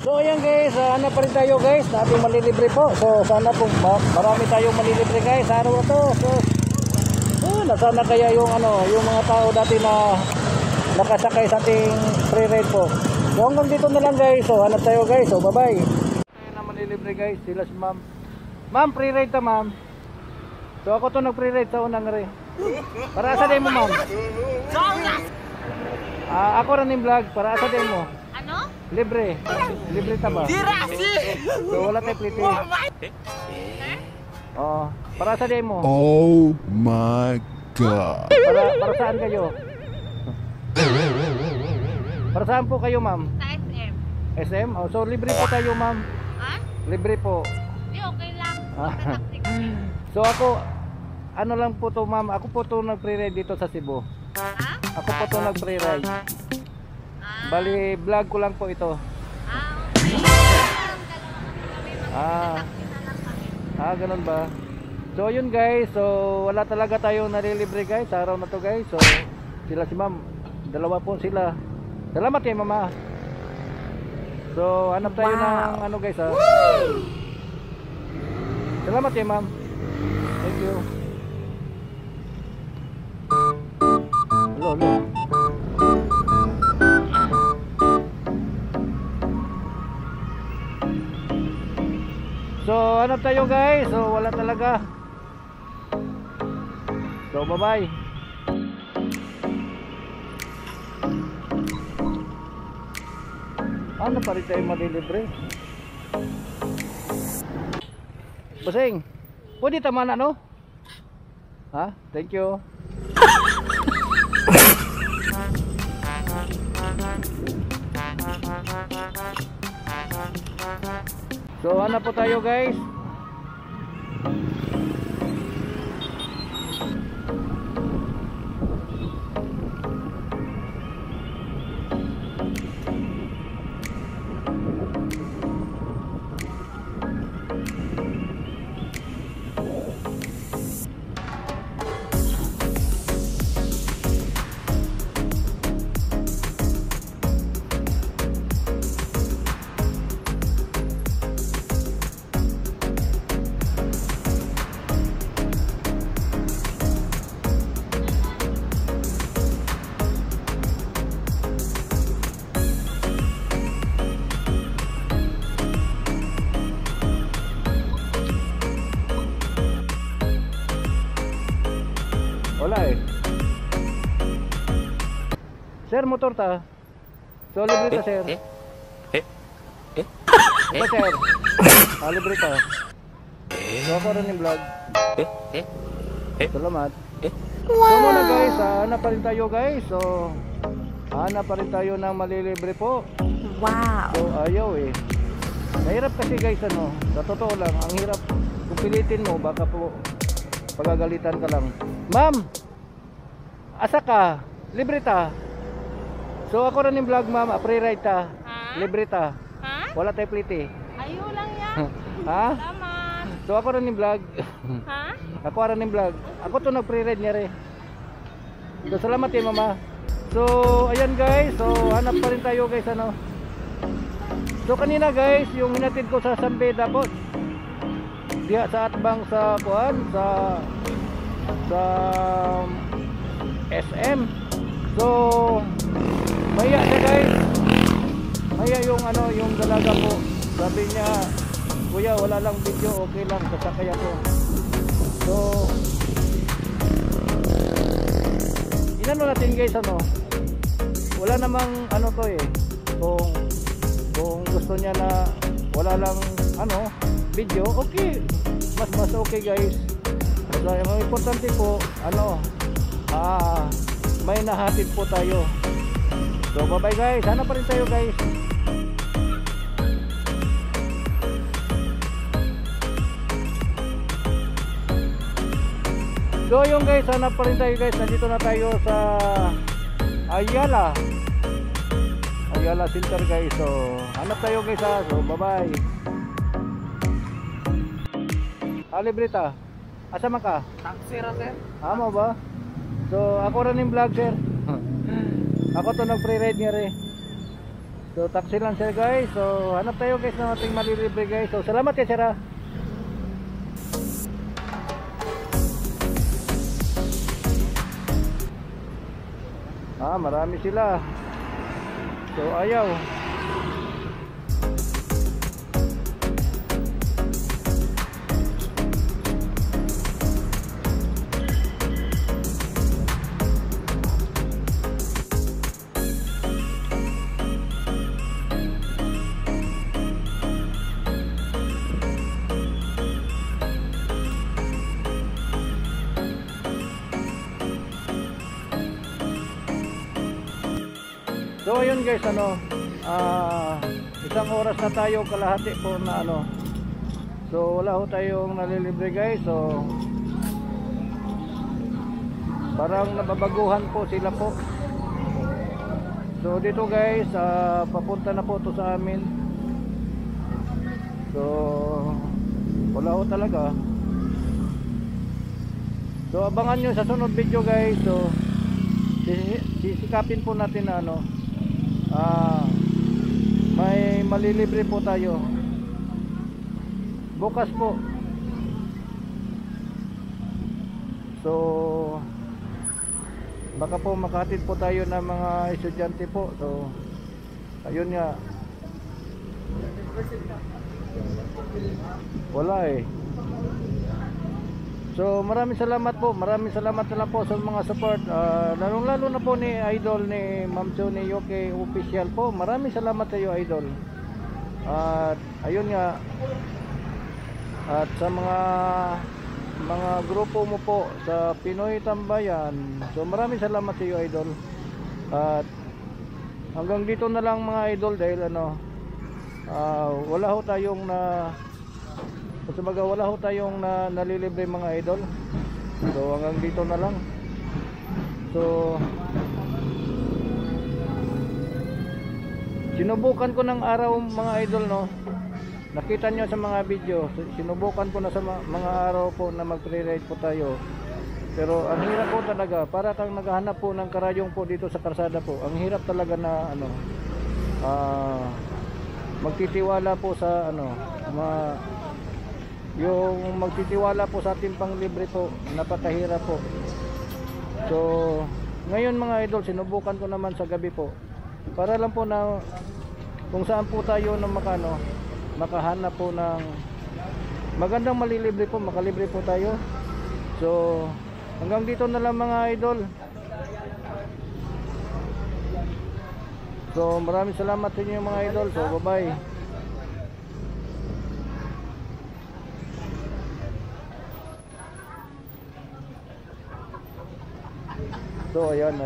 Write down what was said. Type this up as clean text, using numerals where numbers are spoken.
So ayan guys, hanap pa rin tayo guys na ating malilibre po. So sana po marami tayong malilibre guys sa araw na to. So nasana kaya yung yung mga tao dati na nakasakay sa ating free ride po. So hanggang dito na lang guys. So hanap tayo guys. So bye bye. Ayan na malilibre guys, sila si ma'am. Ma'am, free ride ta ma'am. So ako to nag free ride sa unang rin. Para sa din mo ma'am. Ako rin yung vlog, para sa din mo. Ano? Libre. Libre ta ba? So wala tayo pliti. Oh, para sa din mo. Oh my God. Para saan kayo? Para saan po kayo ma'am? Sa SM. SM? Oh, so libre po tayo ma'am. Ha? Libre po. Di, okay lang. So ako, ano lang po to ma'am, ako po to nag-pre-ride dito sa Cebu. Ha? Ako po to nag-pre-ride. Bali, vlog ko lang po ito. Ganun ba? So yun guys, so wala talaga tayong nalilibre guys sa araw na to guys. So sila si ma'am, dalawa po sila. Salamat kay mama. So hanap tayo ng guys ha. Salamat kay ma'am. Thank you. Hello. So hanap tayo guys. So wala talaga. So bye bye. Ano pa rin tayo malilibre? Basing, pwede tama na no? Ha? Thank you. So ano po tayo guys? Wala eh. Sir, motor ta. So libre ta sir. Ba sir? Libre ta. So ako rin yung vlog. Salamat. So muna guys, hanap pa rin tayo guys. So hanap pa rin tayo ng malilibre po. Wow. So ayaw eh. Mahirap kasi guys sa totoo lang, ang hirap kung pilitin mo, baka po pagagalitan ka lang. Ma'am, asa ka? Libre ta. So ako rin yung vlog ma'am, free ride ta. Ha? Libre ta. Ha? Wala tayo pliti. Ayaw lang yan. Ha? Salamat. So ako rin yung vlog. Ha? Ako rin yung vlog. Ako to nag-free ride niya rin. So salamat eh mama. So ayan guys, so hanap pa rin tayo guys So kanina guys, yung hinatid ko sa San Beda po. Diya sa atbang sa kuan sa SM. So maya siya guys. Maya yung yung dalaga po. Sabi niya, kuya wala lang video, okay lang sasakay ako. So inano natin guys wala namang to eh. Kung gusto niya na wala lang video, okay, mas okay guys. So ang importante po may nahatid po tayo. So bye bye guys, sana pa rin tayo guys. So yung guys, sana pa rin tayo guys. Nandito na tayo sa Ayala Center guys. So hanap tayo guys so bye bye. Libre ta. Asa man ka? Taxi ra sir. Mo ba? So ako rin yung vlog sir. Ako to nag free ride niya rin. So So taxi lang sir guys. So hanap tayo guys ng ating malilibre guys. So salamat kay sir ha. Marami sila. So ayaw. So ayun guys, isang oras na tayo kalahati po na so wala ho tayong nalilibre guys. So parang nababaguhan po sila po. So dito guys, papunta na po to sa amin. So wala ho talaga. So abangan nyo sa sunod video guys. So sisikapin po natin na may malilibre po tayo bukas po. So baka po makahatid po tayo ng mga estudyante po. So ayun nga, wala eh. So maraming salamat po, maraming salamat na lang po sa mga support, lalong lalo na po ni idol ni Ma'am Johnny Yoke official po. Maraming salamat sa iyo idol. At ayun nga, at sa mga grupo mo po sa Pinoy Tambayan, so maraming salamat sa iyo idol. At hanggang dito na lang mga idol dahil wala ho tayong wala ho tayong nalilibre mga idol. So hanggang dito na lang. So sinubukan ko ng araw mga idol nakita nyo sa mga video. Sinubukan ko na sa mga araw po na magre-ride po tayo. Pero ang hirap po talaga, para kang naghahanap po ng karayong po dito sa karsada po. Ang hirap talaga na magtitiwala po sa yung magtitiwala po sa ating panglibre po, napakahirap po. So ngayon mga idol, sinubukan ko naman sa gabi po, para lang po na kung saan po tayo makahanap po ng magandang malilibre po, makalibre po tayo. So hanggang dito na lang mga idol. So maraming salamat sa inyo mga idol. So bye bye. So ayan.